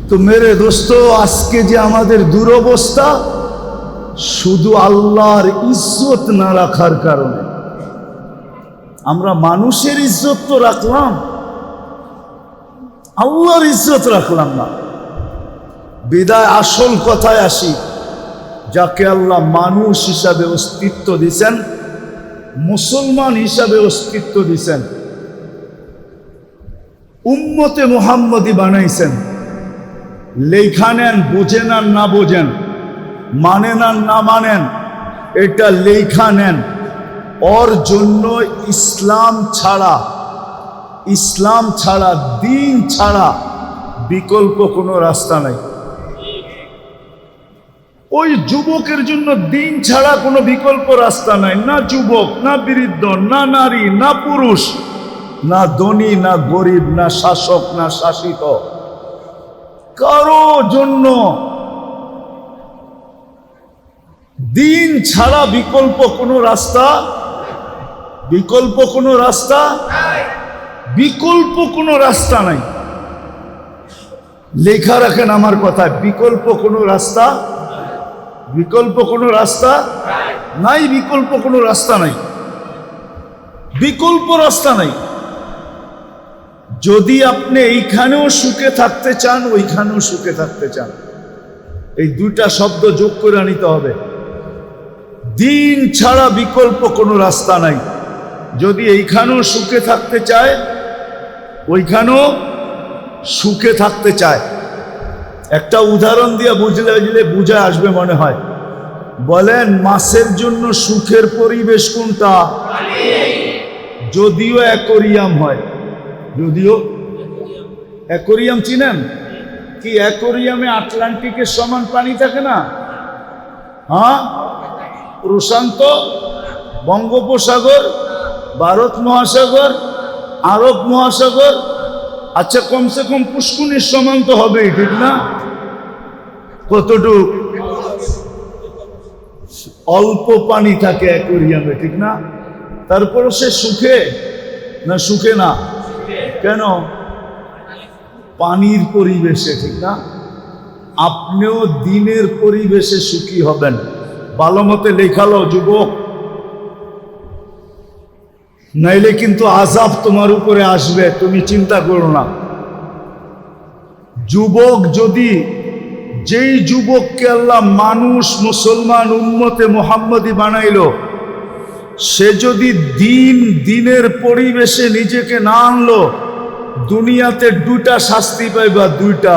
তো মেরে দোস্ত, আজকে যে আমাদের দুরবস্থা শুধু আল্লাহর ইজ্জত না রাখার কারণে। আমরা মানুষের ইজ্জত তো রাখলাম, আল্লাহর ইজ্জত রাখলাম না। বিদায় আসল কথায় আসি, যাকে আল্লাহ মানুষ হিসাবে অস্তিত্ব দিয়েছেন, মুসলমান হিসাবে অস্তিত্ব দিয়েছেন, উম্মতে মুহাম্মদি বানাইছেন, লেখা নেন, বোঝেন আর না বোঝেন, মানেন আর না মানেন, এটা লেখা নেন। ওর জন্য ইসলাম ছাড়া দিন ছাড়া বিকল্প কোনো রাস্তা নাই। ওই যুবকের জন্য দিন ছাড়া কোনো বিকল্প রাস্তা নাই। না যুবক, না বৃদ্ধ, না নারী, না পুরুষ, না ধনী, না গরিব, না শাসক, না শাসিত, কারো জন্য দিন ছাড়া বিকল্প কোনো রাস্তা নাই। লেখা রাখেন আমার কথা, বিকল্প কোনো রাস্তা নাই। বিকল্প রাস্তা নাই। যদি আপনি এইখানেও সুখে থাকতে চান, ওইখানেও সুখে থাকতে চান, এই দুইটা শব্দ যোগ করে নিতে হবে। দিন ছাড়া বিকল্প কোনো রাস্তা নাই। যদি এইখানেও সুখে থাকতে চায়, ওইখানেও সুখে থাকতে চায়। একটা উদাহরণ দিয়ে বুঝলে বুঝে আসবে মনে হয়। বলেন, মাছের জন্য সুখের পরিবেশ কোনটা? যদিও অ্যাকোরিয়াম হয়, যদিও অ্যাকোরিয়াম চিনেন কি? অ্যাকোরিয়ামে আটলান্টিকের সমান পানি থাকে না? হ্যাঁ, প্রশান্ত, বঙ্গোপসাগর, ভারত মহাসাগর, আরব মহাসাগর, আচ্ছা কমসে কম পুষ্কুনির সমান তো হবেই, ঠিক না? কতটুক? অল্প পানি থাকে অ্যাকোরিয়ামে, ঠিক না? তারপরও সে সুখে না? কেন? পানির পরিবেশে, ঠিক না? আপনিও দিনের পরিবেশে সুখী হবেন। ভালো মতে লেখালো যুবক, নাইলে কিন্তু আযাব তোমার উপরে আসবে, তুমি চিন্তা করো না। যুবক যদি, যেই যুবককে আল্লাহ মানুষ, মুসলমান, উম্মতে মুহাম্মদি বানাইলো, সে যদি দিনের পরিবেশে নিজেকে না আনলো, দুনিয়াতে দুইটা শাস্তি পাইবা। দুইটা।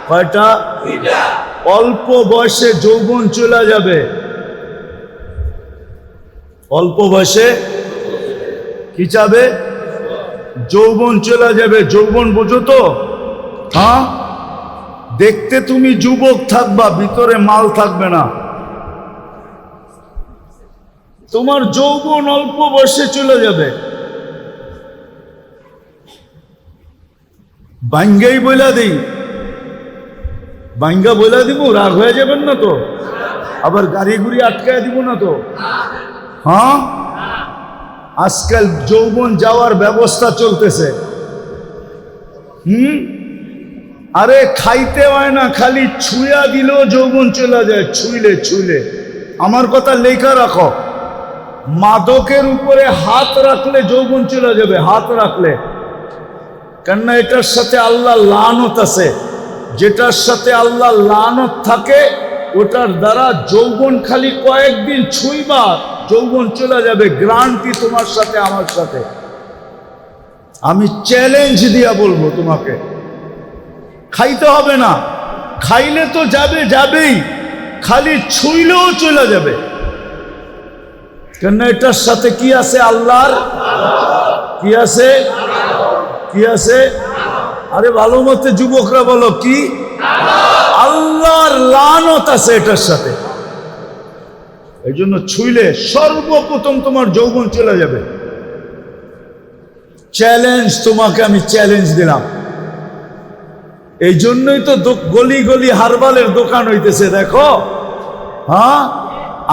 কয়টা? অল্প বয়সে যৌবন চলে যাবে। অল্প বয়সে কি যাবে? যৌবন চলে যাবে। যৌবন বোঝো তো? হ্যাঁ, দেখতে তুমি যুবক থাকবা, ভিতরে মাল থাকবে না। তোমার যৌবন অল্প বয়সে চলে যাবে। বাঙ্গাই বইলা দিই, বাঙ্গা বইলা দিব, রাগ হয়ে যাবেন না তো? আবার গাড়ি গুড়ি আটকায় দিব না তো? হ্যাঁ, আজকাল যৌবন যাওয়ার ব্যবস্থা চলতেছে। আরে খাইতে হয় না, খালি ছুঁয়া দিলেও যৌবন চলে যায়। ছুঁইলে আমার কথা লেখা রাখো, মাদকের উপরে হাত রাখলে যৌবন চলে যাবে। হাত রাখলে, কেননা এটার সাথে আল্লাহ লানত আছে। যেটার সাথে আল্লাহ লানত থাকে, ওটার দ্বারা যৌবন খালি কয়েকদিন ছুঁইবা, যৌবন চলে যাবে। গ্যারান্টি তোমার সাথে, আমার সাথে। আমি চ্যালেঞ্জ দিয়া বলবো তোমাকে, খাইতে হবে না, খাইলে তো যাবেই, খালি ছুঁইলেও চলে যাবে। কেন? এটার সাথে কি আছে? আল্লাহর কি আছে? আরে ভালো মতে যুবকরা বলো, কি? আল্লাহর লানত আছে এটার সাথে। এই জন্য ছুঁইলে সর্বপ্রথম তোমার যৌবন চলে যাবে। চ্যালেঞ্জ তোমাকে, আমি চ্যালেঞ্জ দিলাম। এই জন্যই তো গলি গলি হারবালের দোকান হইতেছে, দেখো। হ্যাঁ,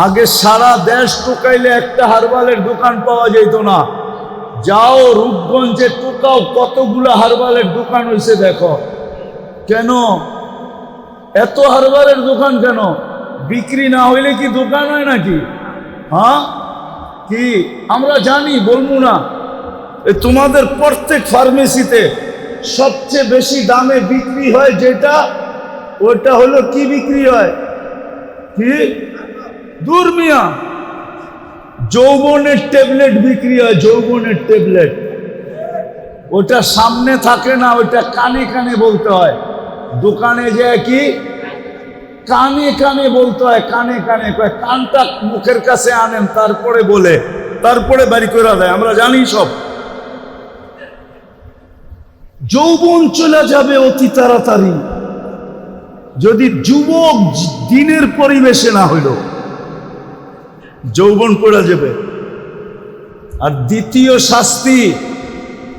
আগে সারা দেশ টোকাইলে একটা হারবালের দোকান পাওয়া যেত না। যাও রূপগঞ্জে টোকাও, কতগুলো হারবালের দোকান হয়েছে দেখো। কেন এত হারবালের দোকান? কেন বিক্রি না হইলে কি দোকান হয় নাকি? হ্যাঁ কি আমরা জানি, বলবো না? তোমাদের প্রত্যেক ফার্মেসিতে সবচেয়ে বেশি দামে বিক্রি হয় যেটা, ওটা হলো কি বিক্রি হয়? কি দূর মিয়া, যৌবনের ট্যাবলেট বিক্রি হয়, যৌবনের ট্যাবলেট। ওটা সামনে থাকে না, ওটা কানে কানে বলতে হয়। দোকানে যে কি কানে কানে বলতে হয়, কানে কানে। কানটা মুখের কাছে আনেন, তারপরে বলে, তারপরে বাড়ি করে দেয়। আমরা জানি সব। যৌবন চলে যাবে অতি তাড়াতাড়ি যদি যুবক দিনের পরিবেশে না হইল, যৌবন পড়ে যাবে। আর দ্বিতীয় শাস্তি,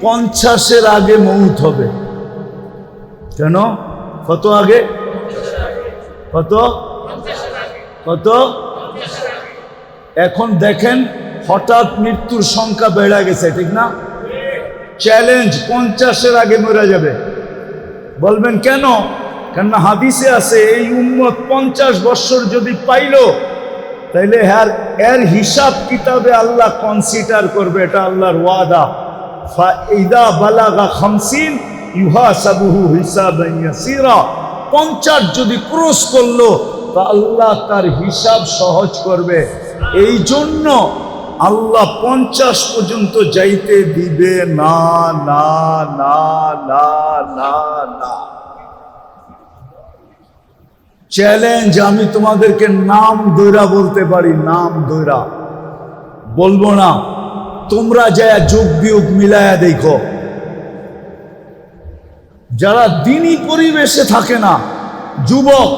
50-এর আগে মৌত হবে। কেন? কত আগে? কত কত? এখন দেখেন হঠাৎ মৃত্যুর সংখ্যা বেড়ে গেছে, ঠিক না? চ্যালেঞ্জ, 50-এর আগে মরে যাবে। বলবেন কেন? কেননা হাদিসে আছে এই উম্মত 50 বছর যদি পাইল, তাইলে এর হিসাব কিতাবে আল্লাহ কনসিডার করবে। এটা আল্লাহর ওয়াদা। ফাইদা বালাগা 50 ইউহাসাবুহু হিসাবান ইয়াসীরা। 50 যদি ক্রস করলো, তা আল্লাহ তার হিসাব সহজ করবে। এই জন্য আল্লাহ 50 পর্যন্ত যাইতে দিবে না, না না না না না। চ্যালেঞ্জ, আমি তোমাদেরকে নাম দৈরা বলতে পারি, নাম দৈরা বলবো না। তোমরা যায় যোগ বিয়োগ মিলায়া দেখো, যারা দিনী পরিবেশে থাকে না, যুবক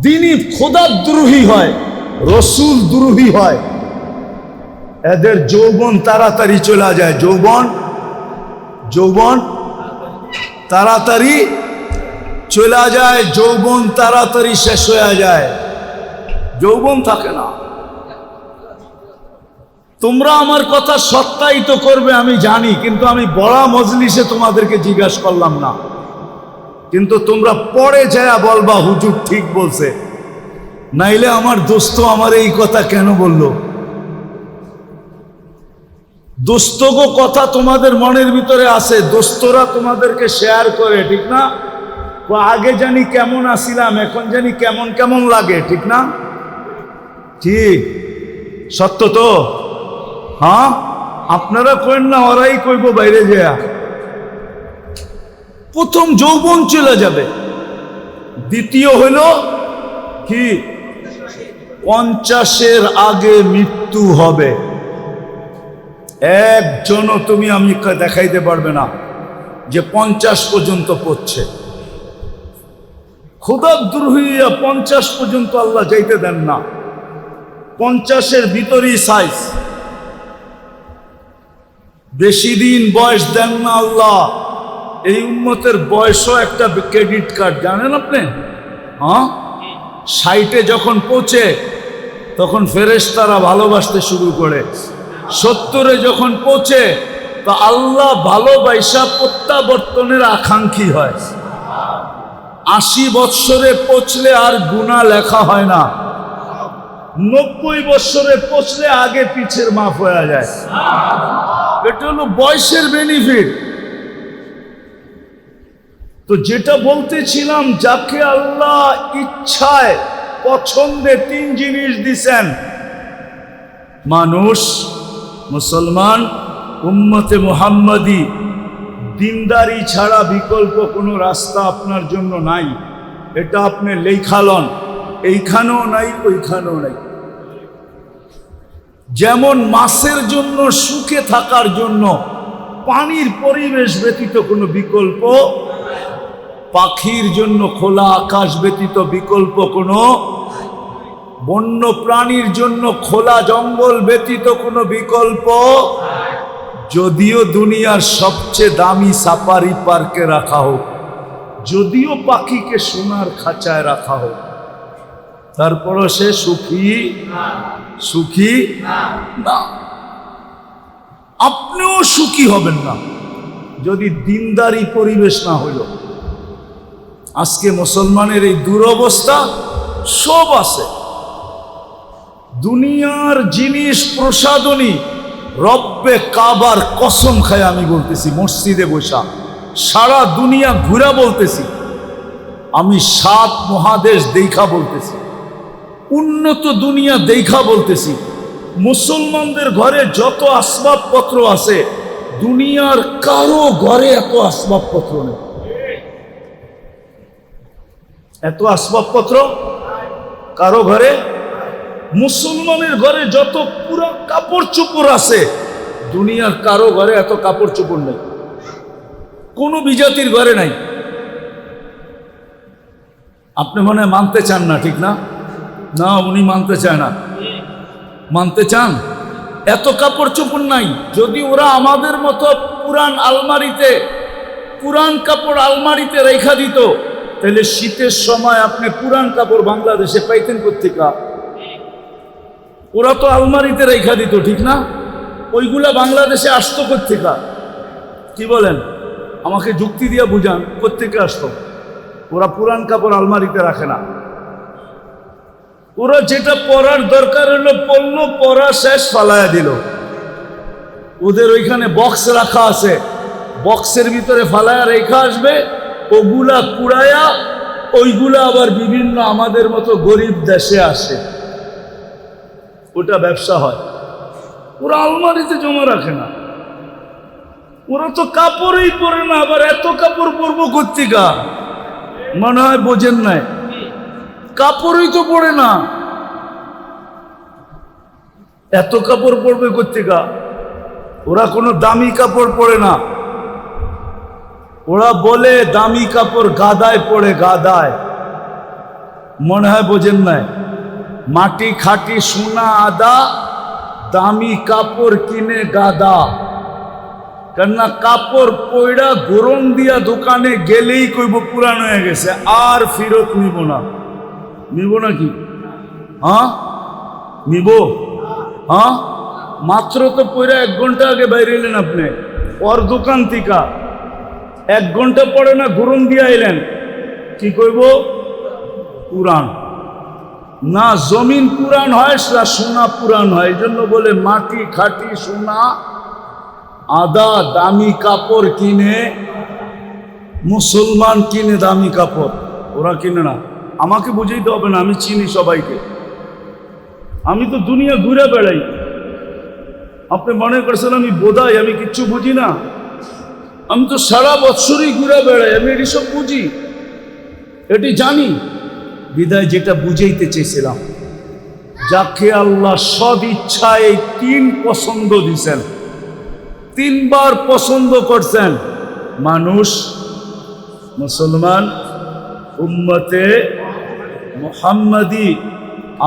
দিনী খোদাদ্রোহী হয়, রসুল দ্রোহী হয়, এদের যৌবন তাড়াতাড়ি চলে যায়। যৌবন তাড়াতাড়ি চলে যায়, যৌবন তাড়াতাড়ি শেষ হয়ে যায়, যৌবন থাকে না। তোমরা আমার কথা সত্যায়িত করবে আমি জানি, কিন্তু আমি বড় মজলিসে তোমাদেরকে জিজ্ঞাসা করলাম না। কিন্তু তোমরা পরে যায় বলবা হুজুর ঠিক বলছে, নাইলে আমার দোস্ত আমার এই কথা কেন বললো। দোস্তগো কথা তোমাদের মনের ভিতরে আছে, দোস্তরা তোমাদেরকে শেয়ার করে, ঠিক না? আগে জানি কেমন আসিলাম, এখন জানি কেমন কেমন লাগে, ঠিক না? ঠিক, সত্য তো? হ্যাঁ, আপনারা কইন না, ওরাই কইব বাইরে যায়। প্রথম যৌবন চলে যাবে, দ্বিতীয় হইল কি 50-এর আগে মৃত্যু হবে। একজনও তুমি আমি দেখাইতে পারবে না যে 50 পর্যন্ত পড়ছে। খোদাদ্রোহী 50 পর্যন্ত আল্লাহ যাইতে দেন না। 50-এর ভিতরেই সাইজ, বেশি দিন বয়স দেন না আল্লাহ। এই উম্মতের বয়সও একটা ক্রেডিট কার্ড, জানেন আপনি? হ্যাঁ, 60-এ যখন পৌঁছে তখন ফেরেশতারা ভালোবাসতে শুরু করে। 70-এ যখন পৌঁছে তো আল্লাহ ভালোবাসা প্রত্যাবর্তনের আকাঙ্ক্ষী হয়। 80 বৎসরে পৌঁছলে আর গুনাহ লেখা হয় না। 90 বৎসরে পৌঁছলে আগে পিছের মাফ হয়ে যায়। এটা হলো বয়সের বেনিফিট। তো যেটা বলতেছিলাম, যাকে আল্লাহ ইচ্ছায় পছন্দে 3 জিনিস দিছেন, মানুষ, মুসলমান, উম্মতে মুহাম্মাদি, দিনদারি ছাড়া বিকল্প কোনো রাস্তা আপনার জন্য নাই। এটা আপনি লেখালন, এইখানেও নাই ওইখানেও নাই। যেমন মাছের জন্য সুখে থাকার জন্য পানির পরিবেশ ব্যতীত কোনো বিকল্প, পাখির জন্য খোলা আকাশ ব্যতীত বিকল্প কোনো, বন্য প্রাণীর জন্য খোলা জঙ্গল ব্যতীত কোনো বিকল্প। যদিও দুনিয়ার সবচেয়ে দামি সাফারি পার্কে রাখা হোক, যদিও পাখিকে সোনার খাঁচায় রাখা হোক, তারপরও সে সুখী না। আপনিও সুখী হবেন না যদি দিনদারি পরিবেশ না হইল। আজকে মুসলমানের এই দুরবস্থা সব আছে। দুনিয়ার জিনিস প্রসাদনী, রব্বে কাবার কসম খায় আমি বলতেছি, মসজিদে বসা সারা দুনিয়া ঘুরা বলতেছি, আমি 7 মহাদেশ দেখা বলতেছি, উন্নত দুনিয়া দেখা বলতেছি, মুসলমানদের ঘরে যত আসবাবপত্র আছে দুনিয়ার কারো ঘরে এত আসবাবপত্র নেই। এত আসবাবপত্র কারো ঘরে, মুসলমানের ঘরে যত পুরা কাপড় চোপড় আছে দুনিয়ার কারো ঘরে এত কাপড় চোপড় নেই, কোনো বিজাতির ঘরে নাই। আপনি মনে হয় মানতে চান না, ঠিক না? না, উনি মানতে চায় না। মানতে চান? এত কাপড় চোপড় নাই। যদি ওরা আমাদের মতো পুরান আলমারিতে, পুরান কাপড় আলমারিতে রেখা দিত, তাহলে শীতের সময় আপনি পুরান কাপড় বাংলাদেশে পাইতেন কোত্থেকে? ওরা তো আলমারিতে রেখা দিত, ঠিক না? ওইগুলা বাংলাদেশে আসতো কোত্থেকে? কি বলেন? আমাকে যুক্তি দিয়ে বুঝান, কোত্থেকে আসতো? ওরা পুরান কাপড় আলমারিতে রাখে না। ওরা যেটা পরার দরকার হলো পড়লো, পরা শেষ, ফালায়া দিল। ওদের ওইখানে বক্স রাখা আছে, বক্সের ভিতরে ফালায়া রেখা আসবে, ওগুলা কুড়ায়া ওইগুলা আবার বিভিন্ন আমাদের মতো গরিব দেশে আসে, ওটা ব্যবসা হয়। ওরা আলমারিতে জমা রাখে না। ওরা তো কাপড়ই পরে না, আবার এত কাপড় পরবো কোত্থেকে? মনে হয় বোঝেন নাই, কাপড়ই তো পরে না, এত কাপড় পরবে কোত্থেকে? ওরা কোনো দামি কাপড় পরে না। ওরা বলে দামি কাপড় গাদায় পড়ে, গাদায়। মনে হয় বোঝেন নাই, মাটি খাটি সোনা আদা, দামি কাপড় কিনে গাদা। কেননা কাপড় পয়ড়া গরম দিয়া দোকানে গেলেই কইব পুরান হয়ে গেছে, আর ফেরত নিব না। নিব নাকি? হ্যাঁ নিব। হ্যাঁ, মাত্র তো পয়ড়া 1 ঘন্টা আগে বাইরে এলেন আপনি ওর দোকান থেকে, 1 ঘন্টা পরে না গরম দিয়া এলেন, কি কইব? পুরান না। জমিন পুরান হয় না সোনা পুরান হয়, এই জন্য বলে মাটি খাটি সোনা আদা, দামি কাপড় কিনে। মুসলমান কিনে দামি কাপড়, ওরা কিনে না। আমাকে বুঝাইতে হবে না, আমি চিনি সবাইকে, আমি তো দুনিয়া ঘুরে বেড়াই। আপনি মনে করছেন আমি বোধাই, আমি কিচ্ছু বুঝি না? আমি তো সারা বৎসরই ঘুরে বেড়াই, আমি এটি সব বুঝি, এটি জানি। বিদায় যেটা বুঝাইতে চেয়েছিলাম, যাকে আল্লাহ সদ ইচ্ছায় 3 পছন্দ দিছেন, 3 বার পছন্দ করছেন, মানুষ, মুসলমান, উম্মতে মুহাম্মাদি।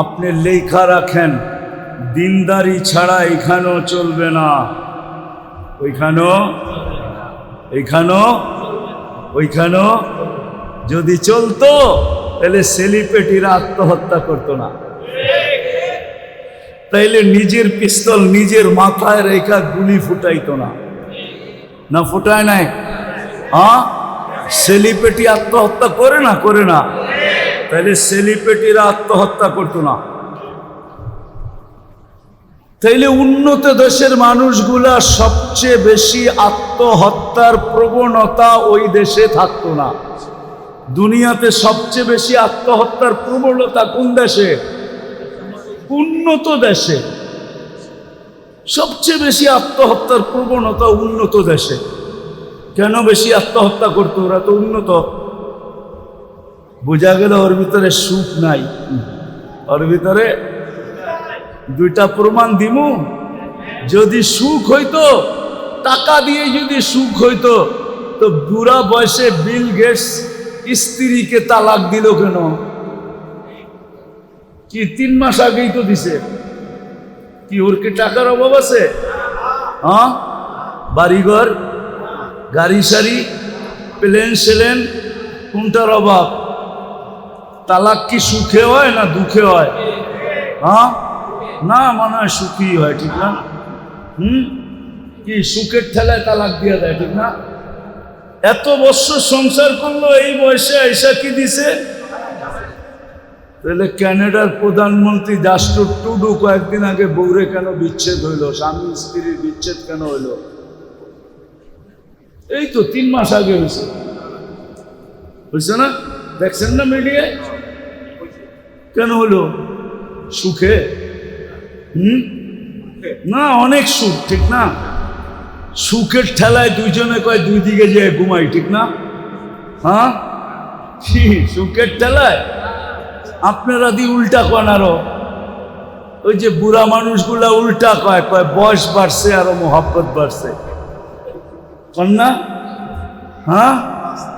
আপনি লেখা রাখেন, দিনদারি ছাড়া এখানেও চলবে না, ওইখানেও যদি চলতো তাহলে সেলিব্রিটিরা আত্মহত্যা করতো না। তাইলে নিজের পিস্তল নিজের মাথায় রেখা গুলি ফুটাইতো না। না ফুটায় নাই? হ্যাঁ, সেলিব্রিটি আত্মহত্যা করে না? করে না? তাহলে সেলিব্রিটিরা আত্মহত্যা করতো না। তাইলে উন্নত দেশের মানুষগুলা সবচেয়ে বেশি আত্মহত্যার প্রবণতা ওই দেশে থাকতো না। দুনিয়াতে সবচেয়ে বেশি আত্মহত্যার প্রবণতা কোন দেশে? উন্নত দেশে। সবচেয়ে বেশি আত্মহত্যার প্রবণতা উন্নত দেশে। কেন বেশি আত্মহত্যা করতো? ওরা তো উন্নত। বোঝা গেল ওর ভিতরে সুখ নাই, ওর ভিতরে। 2টা প্রমাণ দিমু। যদি সুখ হইতো, টাকা দিয়ে যদি সুখ হইতো, তো বুড়া বয়সে বিল গেটস স্ত্রীকে তালাক দিল কেন? কি 3 মাস আগেই তো দিছে। কি ওর কি টাকার অভাব আছে? হ্যাঁ, বাড়িঘর, গাড়ি সারি, প্লেন সেলেন, কোনটার অভাব? তালাক কি সুখে হয় না দুঃখে হয়? হ্যাঁ, না, মনে হয় সুখী হয়, ঠিক না? কি সুখের ঠেলায় তালাক দিয়ে দেয়, ঠিক না? এত বছর সংসার করলো, এই বয়সে এসা কি দিছে? তাহলে কানাডার প্রধানমন্ত্রী জাস্টিন ট্রুডো কয়েকদিন আগে বউরে কেন বিচ্ছেদ হইল, স্বামী স্ত্রীর বিচ্ছেদ কেন হইল? এই তো 3 মাস আগে হয়েছে, বুঝছে না? দেখছেন না মিডিয়ায়? কেন হলো? সুখে? না, অনেক সুখ, ঠিক না? সুখের ঠেলায় দুইজনে কয় দুই দিকে যেয়ে ঘুমাই, ঠিক না? হ্যাঁ, কি সুখের ঠেলায়? আপনারা দি উল্টা কন আরো। ওই যে বুড়া মানুষগুলা উল্টা কয়, কয় বয়স বাড়ছে আরো মোহাব্বত বাড়ছে, কন না? হ্যাঁ,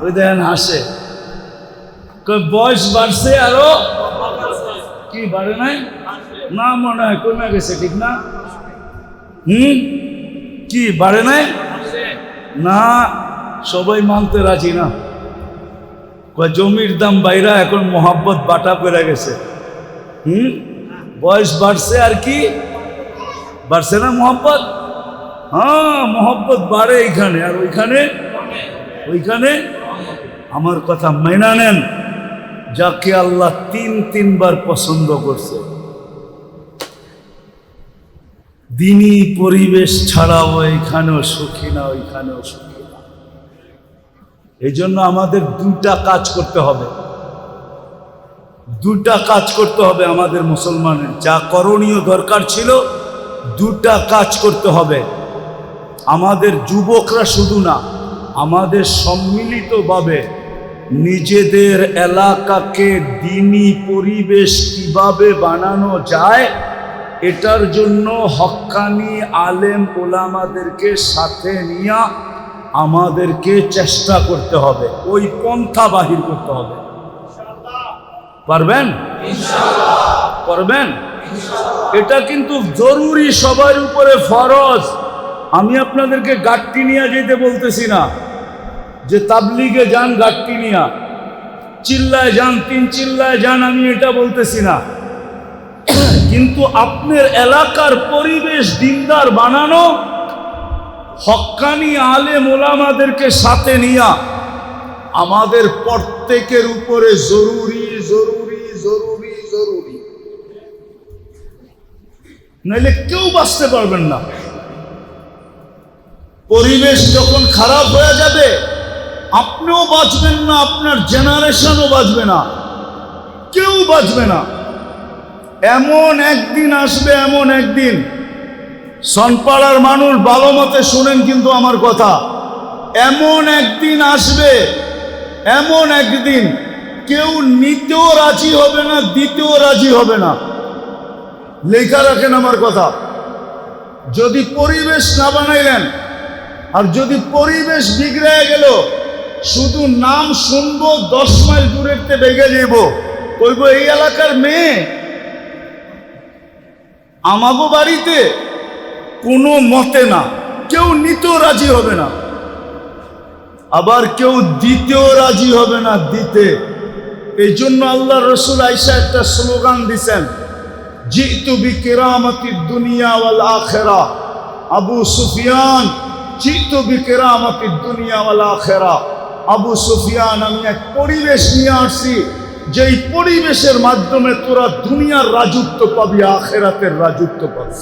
ওই দেখেন হাসে, কয় বয়স বাড়ছে আরো, কি বাড়ে নাই? না, মনে হয় কমে গেছে, ঠিক না? কি বাড়ে নাই? না, সবাই মানতে রাজি না। কয় জমির দাম বাইরা এখন মোহাব্বত বাটা পেরে গেছে। বয়স বাড়ছে আর কি বাড়ছে না মোহাব্বত? হ্যাঁ, মোহাব্বত বাড়ে এইখানে, আর ওইখানে আমার কথা মেনা নেন, যাকে আল্লাহ 3বার পছন্দ করছে। দিনী পরিবেশ ছাড়াও এখানেও সুখী না, ওইখানেও সুখী না। এই জন্য আমাদের 2টা কাজ করতে হবে, 2টা কাজ করতে হবে আমাদের মুসলমানের। যা করণীয় দরকার ছিল, 2টা কাজ করতে হবে। আমাদের যুবকরা শুধু না, আমাদের সম্মিলিতভাবে নিজেদের এলাকাকে দিনী পরিবেশ কিভাবে বানানো যায়, এটার জন্য হক্কানি আলেম ওলামাদেরকে সাথে নিয়ে আমাদেরকে চেষ্টা করতে হবে, ওই পন্থা বাহির করতে হবে। পারবেন? পারবেন? এটা কিন্তু জরুরি, সবার উপরে ফরজ। আমি আপনাদেরকে গাট্টি নিয়ে যেতে বলতেছি না, যে তাবলিগে যান গাট্টি নিয়া, চিল্লায় যান, 3 চিল্লায় যান, আমি এটা বলতেছি না। কিন্তু আপনার এলাকার পরিবেশ দিনদার বানানো, হক্কানি আলেম ওলামাদেরকে সাথে নিয়া আমাদের প্রত্যেকের উপরে জরুরি জরুরি জরুরি জরুরি, নাইলে কেউ বাঁচতে পারবেন না। পরিবেশ যখন খারাপ হয়ে যাবে, আপনিও বাঁচবেন না, আপনার জেনারেশনও বাঁচবে না, কেউ বাঁচবে না। এমন একদিন আসবে, এমন একদিন, সনপাড়ার মানুষ ভালো মতে শুনেন কিন্তু আমার কথা, এমন একদিন আসবে, এমন একদিন কেউ নিতেও রাজি হবে না, দিতেও রাজি হবে না। লেখা রাখেন আমার কথা। যদি পরিবেশ না বানাইলেন, আর যদি পরিবেশ বিগড়ে গেল, শুধু নাম শুনবো, 10 মাইল দূরেতে বেগে যাব, কইব এই এলাকার মেয়ে আমাগো বাড়িতে, কোনো মতে না, কেউ নিতেও রাজি হবে না, আবার কেউ দিতেও রাজি হবে না দিতে। এই জন্য আল্লাহ রসুল আয়েশা একটা স্লোগান দিছেন, জিতু বিকিরামাতিদ দুনিয়া ওয়াল আখিরা। আবু সুফিয়ান, জিতু বিকিরামাতিদ দুনিয়া ওয়াল আখিরা। আবু সুফিয়ান, আমি এক পরিবেশ নিয়ে আসছি, যেই পরিবেশের মাধ্যমে তোরা দুনিয়ার রাজত্ব পাবি, আখিরাতের রাজত্ব পাবি,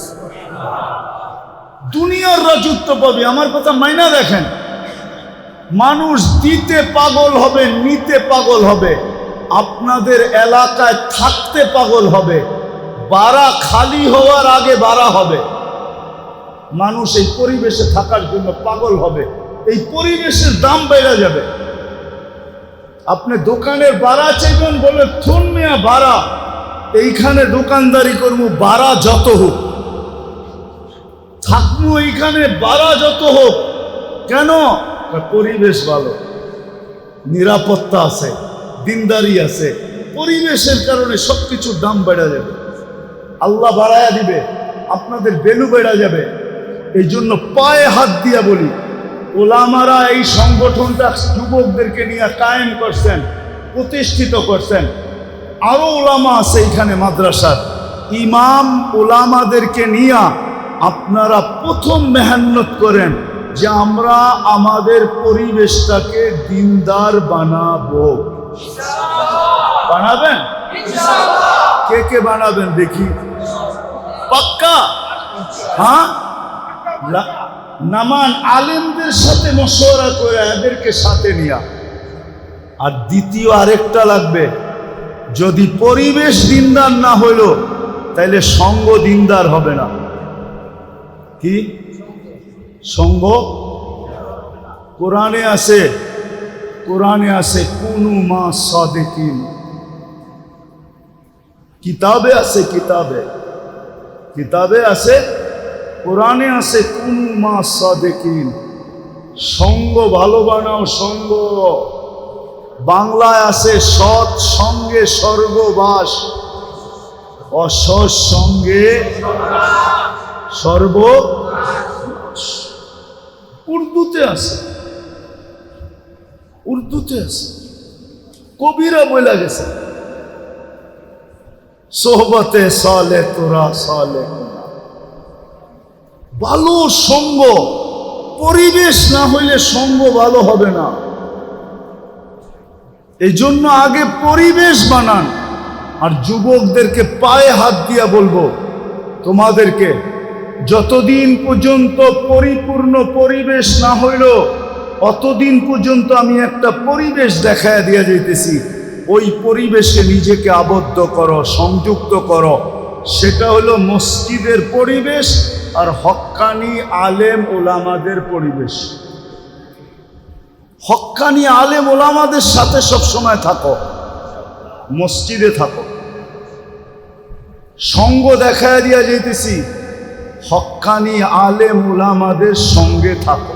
দুনিয়ার রাজত্ব পাবি। আমার কথা মাইনা দেখেন, মানুষ দিতে পাগল হবে, নিতে পাগল হবে, আপনাদের এলাকায় থাকতে পাগল হবে, বাড়া খালি হওয়ার আগে বাড়া হবে। মানুষ এই পরিবেশে থাকার জন্য পাগল হবে, এই পরিবেশের দাম বেড়ে যাবে। আপনি দোকানের বাড়া চাইবেন, বলে থুন মিয়া বাড়া, এইখানে দোকানদারি করবো, বাড়া যত হোক, থাকবো এইখানে, বাড়া যত হোক। কেন? পরিবেশ ভালো, নিরাপত্তা আছে, দিনদারি আছে, পরিবেশের কারণে সবকিছুর দাম বেড়ে যাবে, আল্লাহ বাড়ায়া দিবে, আপনাদের ভ্যালু বেড়ে যাবে। এই জন্য পায়ে হাত দিয়া বলি, ওলামারা এই সংগঠনটা যুবকদেরকে নিয়ে কায়েম করছেন, প্রতিষ্ঠিত করছেন। আরো ওলামা আছে এখানে, মাদ্রাসার ইমাম ওলামাদেরকে নিয়ে আপনারা প্রথম মেহনত করেন যে আমরা আমাদের পরিবেশটাকে দিনদার বানাবো। বানাবেন? কে কে বানাবেন দেখি? পাক্কা? হ্যাঁ, নামান আলেমদের সাথে মশওয়ারা করে এদেরকে সাথে নিয়া। আর দ্বিতীয় আরেকটা লাগবে, যদি পরিবেশ দিনদার না হইল তাইলে সঙ্গ দিনদার হবে না। কি সঙ্গ? কোরআনে আছে, কোরআনে আছে কুনু মা সাদিকিন, কিতাবে আছে, কিতাবে আছে, কোরআনে আছে কুনু মা সাদিকিন। সঙ্গ ভালো বানাও, সঙ্গ। বাংলায় আছে সৎ সঙ্গে স্বর্গবাস, অসৎ সঙ্গে সর্বনাশ। উর্দুতে আছে, উর্দুতে আছে, কবিরা বলে গেছে সোহবতে সালে তোরা সালে। ভালো সঙ্গ, পরিবেশ না হইলে সঙ্গ ভালো হবে না। এই জন্য আগে পরিবেশ বানান। আর যুবকদেরকে পায়ে হাত দিয়া বলবো, তোমাদেরকে যতদিন পর্যন্ত পরিপূর্ণ পরিবেশ না হইল অতদিন পর্যন্ত আমি একটা পরিবেশ দেখায় দিয়া যাইতেছি। ওই পরিবেশে নিজেকে আবদ্ধ করো, সংযুক্ত করো। সেটা হলো মসজিদের পরিবেশ আর হক্কানি আলেম ওলামাদের পরিবেশ। হক্কানি আলেম ওলামাদের সাথে সবসময় থাকো, মসজিদে থাকো। সঙ্গ দেখায় দিয়া যাইতেছি, হক্কানি আলেম ওলামাদের সঙ্গে থাকো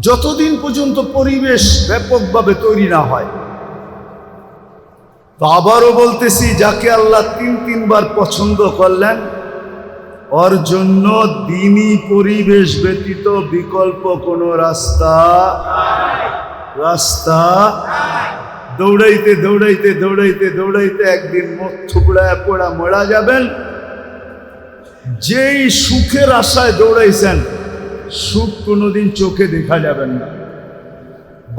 যতদিন পর্যন্ত পরিবেশ ব্যাপকভাবে তৈরি না হয়। তো আবারও বলতেছি, যাকে আল্লাহ তিনবার পছন্দ করলেন ওর জন্য দ্বীনি পরিবেশ ব্যতীত বিকল্প কোনো রাস্তা দৌড়াইতে দৌড়াইতে দৌড়াইতে দৌড়াইতে একদিন মুখ থুবড়ায় পড়া মরা যাবেন। যেই সুখের আশায় দৌড়াইছেন, সুখ কোনোদিন চোখে দেখা যাবেন না।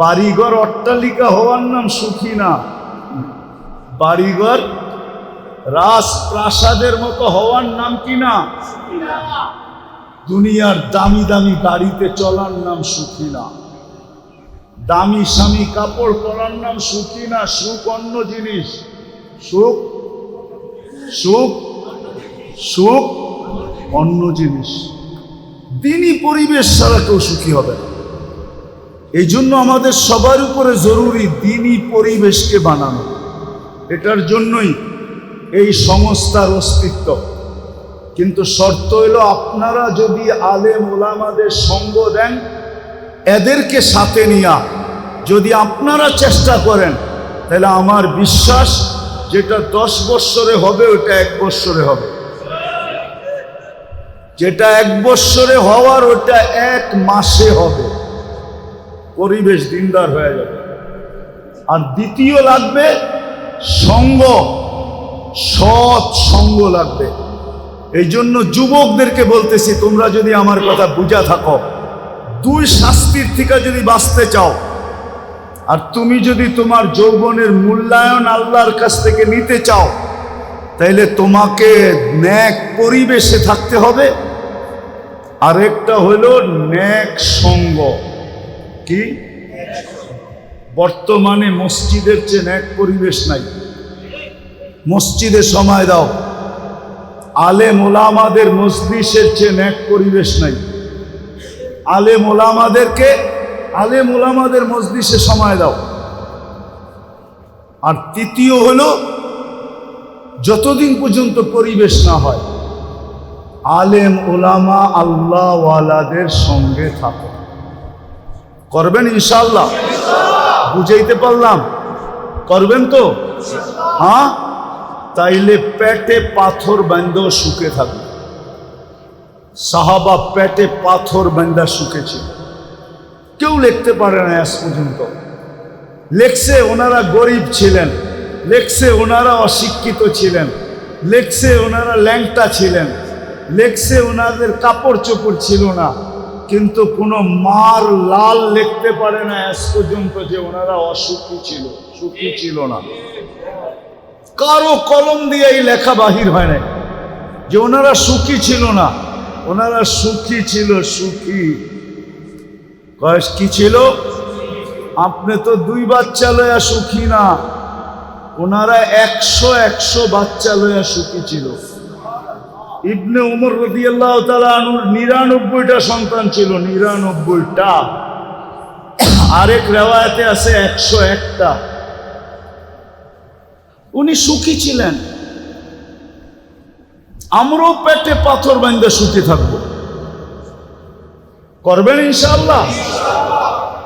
বাড়িঘর অট্টালিকা হওয়ার নাম সুখী না, বাড়িঘর রাজপ্রাসাদের মতো হওয়ার নাম কি না? দুনিয়ার দামি দামি গাড়িতে চলার নাম সুখী না, দামি স্বামী কাপড় পরার নাম সুখী না। সুখ অন্য জিনিস, সুখ সুখ সুখ অন্য জিনিস। দ্বীনি পরিবেশ ছাড়া কেউ সুখী হবে না। এই জন্য আমাদের সবার উপরে জরুরি দ্বীনি পরিবেশকে বানানো। এটার জন্যই এই সংস্থার অস্তিত্ব। কিন্তু শর্ত হইল, আপনারা যদি আলেম ওলামাদের সঙ্গ দেন, এদেরকে সাথে নিয়া যদি আপনারা চেষ্টা করেন, তাহলে আমার বিশ্বাস যেটা 10 বৎসরে হবে ওটা 1 বৎসরে হবে, যেটা 1 বৎসরে হওয়ার ওটা 1 মাসে হবে। পরিবেশ দিনদার হয়ে যাবে। আর দ্বিতীয় লাগবে সঙ্গ, সৎ সঙ্গ লাগবে। এই জন্য যুবকদেরকে বলতেছি, তোমরা যদি আমার কথা বুঝা থাকো, 2 শাস্তির থেকে যদি বাঁচতে চাও, আর তুমি যদি তোমার যৌবনের মূল্যায়ন আল্লাহর কাছ থেকে নিতে চাও, তাইলে তোমাকে নেক পরিবেশে থাকতে হবে। আরেকটা হলো নেক সঙ্গ। কি? বর্তমানে মসজিদের চেয়ে নেক পরিবেশ নাই। মসজিদে সময় দাও, আলেম ওলামাদের মজলিসের চেয়ে নেক পরিবেশ নাই। আলেম ওলামাদের মজলিসে সময় দাও। আর তৃতীয় হলো, যতদিন পর্যন্ত পরিবেশ না হয়, আলেম ওলামা আল্লাহ ওয়ালাদের সঙ্গে থাকো। করবেন ইনশাআল্লাহ? বুঝাইতে পারলাম? করবেন তো? হ্যাঁ, তাইলে পেটে পাথর বান্ধা সুখে থাকবে। সাহাবা পেটে পাথর বান্ধা সুখে ছিল। কেউ লিখতে পারে না আজ পর্যন্ত। লেখছে ওনারা গরিব ছিলেন, লেখছে ওনারা অশিক্ষিত ছিলেন, লেখছে ওনারা ল্যাংটা ছিলেন, লেখছে ওনাদের কাপড় চোপড় ছিল না, কিন্তু কোনো মার লাল লিখতে পারে না আজ পর্যন্ত যে ওনারা অসুখী ছিল, সুখী ছিল না। কারো কলম দিয়ে এই লেখা বাহির হয় না যে ওনারা সুখী ছিল না। ওনারা সুখী ছিল, সুখী। কয়েস কি ছিল? আপনি তো 2 বাচ্চা লয়া সুখী না, ওনারা 100 বাচ্চা লয়া সুখী ছিল। ইবনে উমর রাদিয়াল্লাহু তাআলা আনহুর 99টা সন্তান ছিল, 99টা। আরেক রিওয়ায়াতে আছে 101টা। উনি সুখী ছিলেন। আমরাও পেটে পাথর বাঁধে সুখী থাকবো, করবেন ইনশাআল্লাহ?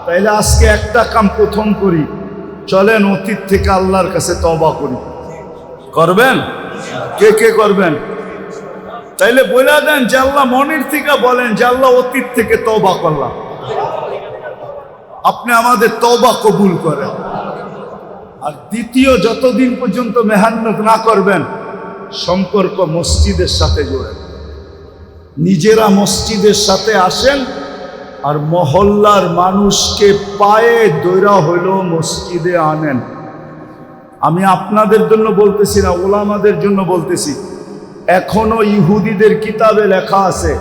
তাইলে আজকে একটা কাম প্রথম করি, চলেন অতীত থেকে আল্লাহর কাছে তওবা করি। করবেন? কে কে করবেন? তাইলে বলে দেন যে আল্লাহ, মনের থেকে বলেন যে আল্লাহ অতীত থেকে তওবা করলাম, আপনি আমাদের তওবা কবুল করেন। আর দ্বিতীয়, যতদিন পর্যন্ত মেহনত না করবেন, সম্পর্ক মসজিদের সাথে জোড়েন। নিজেরা মসজিদের সাথে আসেন, আর মহল্লার মানুষকে পায়ে দৈরা হইল মসজিদে আনেন। আমি আপনাদের জন্য বলতেছি না, ওলামাদের জন্য বলতেছি। এখনো ইহুদিদের কিতাবে লেখা আছে,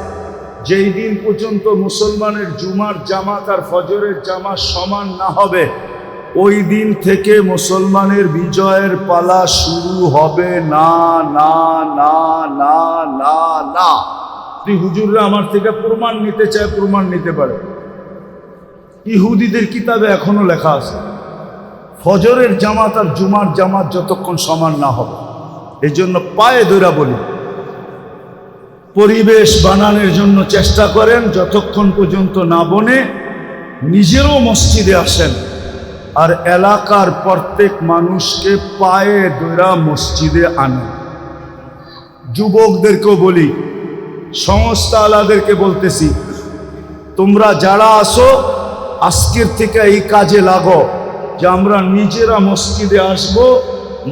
যেই দিন পর্যন্ত মুসলমানের জুমার জামাত আর ফজরের জামাত সমান না হবে, ওই দিন থেকে মুসলমানের বিজয়ের পালা শুরু হবে না, না, না, না, না, না। হুজুররা আমার থেকে প্রমাণ নিতে চায়, প্রমাণ নিতে পারে। ইহুদিদের কিতাবে এখনো লেখা আছে, ফজরের জামাত আর জুমার জামাত যতক্ষণ সমান না হবে। এই জন্য পায়ে ধরা বলি, পরিবেশ বানানোর জন্য চেষ্টা করেন। যতক্ষণ পর্যন্ত না বনে, নিজেরও মসজিদে আসেন, আর এলাকার প্রত্যেক মানুষকে পায়ে ধরা মসজিদে আনেন। যুবকদেরকেও বলি, সংস্থা আলাদেরকে বলতেছি, তোমরা যারা আসো, আজকের থেকে এই কাজে লাগো যে আমরা নিজেরা মসজিদে আসব,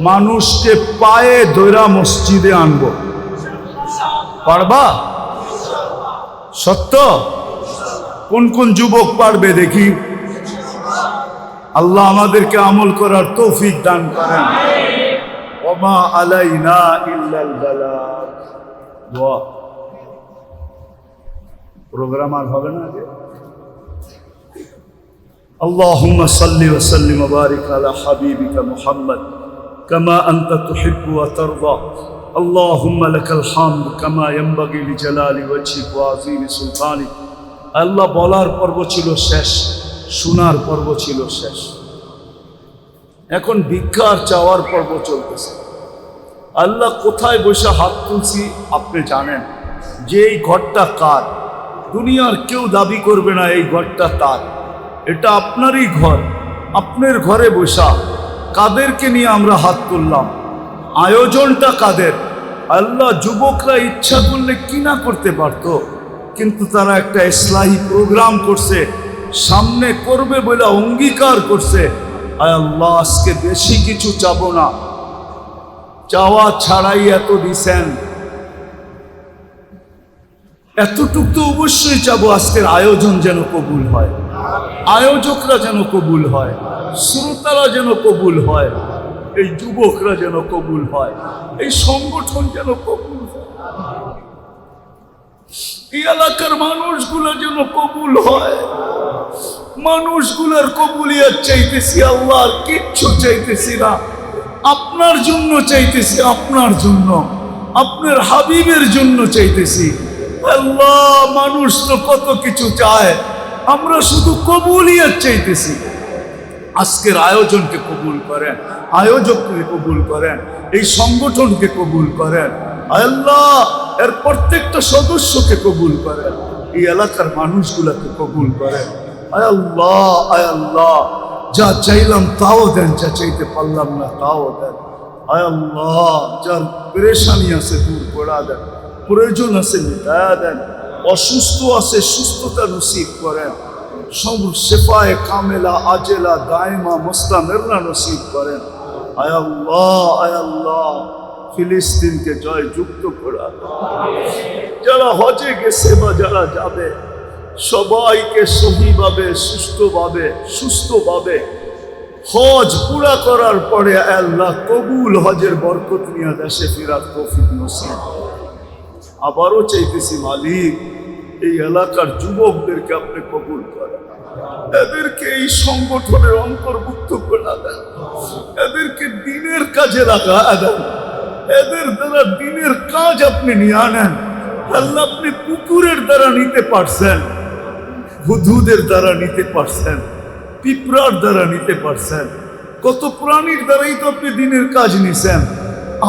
মানুষকে পায়ে ধরা মসজিদে আনব। পারবা? সত্য? কোন কোন যুবক পারবে দেখি? আল্লাহ আমাদেরকে আমল করার তৌফিক দান করেন। ওমা আলাইনা ইল্লাল বালাগ। দোয়া। প্রোগ্রাম আর হবে না আগে? আল্লাহুম্মা সাল্লি ওয়া সাল্লিম ওয়া বারিক আলা হাবিবিকা মুহাম্মদ কামা আনতা তুহিব্বু ওয়া তারদা। আল্লাহুম্মা লাকাল হামদ কামা ইয়ানবাগি লিজালালি ওয়াজহিক ওয়া আযীমি সুলতানিক। আল্লাহ বলার পর্ব ছিল শেষ, শোনার পর্ব ছিল শেষ। এখন ভিক্ষার চাওয়ার পর্ব চলতেছে। আল্লাহ কোথায় বসে হাত তুলছি আপনি জানেন, যে এই ঘরটা কার। দুনিয়ার কেউ দাবি করবে না এই ঘরটা তার, এটা আপনারই ঘর। আপনার ঘরে বসা কাদেরকে নিয়ে আমরা হাত তুললাম? আয়োজনটা কাদের? আল্লাহ, যুবকরা ইচ্ছা করলে কি না করতে পারত, কিন্তু তারা একটা ইসলাহি প্রোগ্রাম করছে, সামনে করবে বলে অঙ্গীকার করছে। আয় আল্লাহ, আজকে বেশি কিছু চাবো না, চাওয়া ছাড়াই এত দিছেন, এতটুক তো অবশ্যই চাবো। আজকের আয়োজন যেন কবুল হয়, আয়োজকরা যেন কবুল হয়, শ্রোতারা যেন কবুল হয়, এই যুবকরা যেন কবুল হয়, এই সংগঠন যেন কবুল হয়, এই এলাকার মানুষগুলো যেন কবুল হয়। মানুষগুলোর কবুলিয়ত চাইতেছি আল্লাহ, আর কিচ্ছু চাইতেছি না। আপনার জন্য চাইতেছি, আপনার জন্য, আপনার হাবিবের জন্য চাইতেছি। আল্লাহ, মানুষ তো কত কিছু চায়, আমরা শুধু কবুলিয়ত চাইতেছি। আজকের আয়োজনকে কবুল করেন, আয়োজককে কবুল করেন, এই সংগঠনকে কবুল করেন। আল্লাহ, এর প্রত্যেকটা সদস্যকে কবুল করেন, এই এলাকার মানুষগুলোকে কবুল করেন। আয় আল্লাহ, আয় আল্লাহ, যা চাইলাম তাও দেন, যা চাইতে পারলাম না তাও দেন। আয় আল্লাহ, যার পেরেশানি আছে দূর করা দেন, প্রয়োজন আছে মিটায়া দেন, অসুস্থ আছে সুস্থতা নসিব করেন, সব শেফায়ে কামেলা আজেলা দায়মা মুস্তামিররা নসিব করেন। আয় আল্লাহ, আয় আল্লাহ, ফিলিস্তিনকে জয় যুক্ত করা। যারা হজে গেছে বা যারা যাবে সবাইকে সহিভাবে সুস্থভাবে হজ পুরা করার পরে আল্লাহ কবুল হজের বরকত নিয়ে দেশে ফেরার তৌফিক নসিব। আবারও চাইতেছি মালিক, এই এলাকার যুবকদেরকে আপনি কবুল করেন, এদেরকে এই সংগঠনের অন্তর্ভুক্ত করে দেন, এদেরকে দিনের কাজে লাগা দেন, এদের দ্বারা দিনের কাজ আপনি নিয়ে আনেন। আল্লাহ আপনি কুকুরের দ্বারা নিতে পারছেন, হুদহুদের দ্বারা নিতে পারছেন, পিঁপড়ার দ্বারা নিতে পারছেন, কত প্রাণীর দ্বারাই তো আপনি দিনের কাজ নিছেন।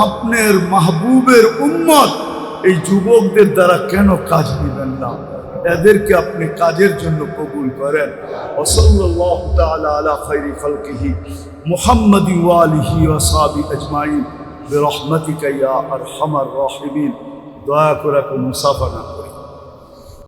আপনার মাহবুবের উম্মত এই যুবকদের দ্বারা কেন কাজ নিবেন না? এদেরকে আপনি কাজের জন্য কবুল করেন। ওয়াসাল্লাল্লাহু তাআলা আলা খায়রি খালকিহি মুহাম্মাদি ওয়া আলিহি ওয়া সাহবিহি আজমাইন বিরহমাতিকা ইয়া আরহামার রাহিমিন। দয়া করে মুসাফা না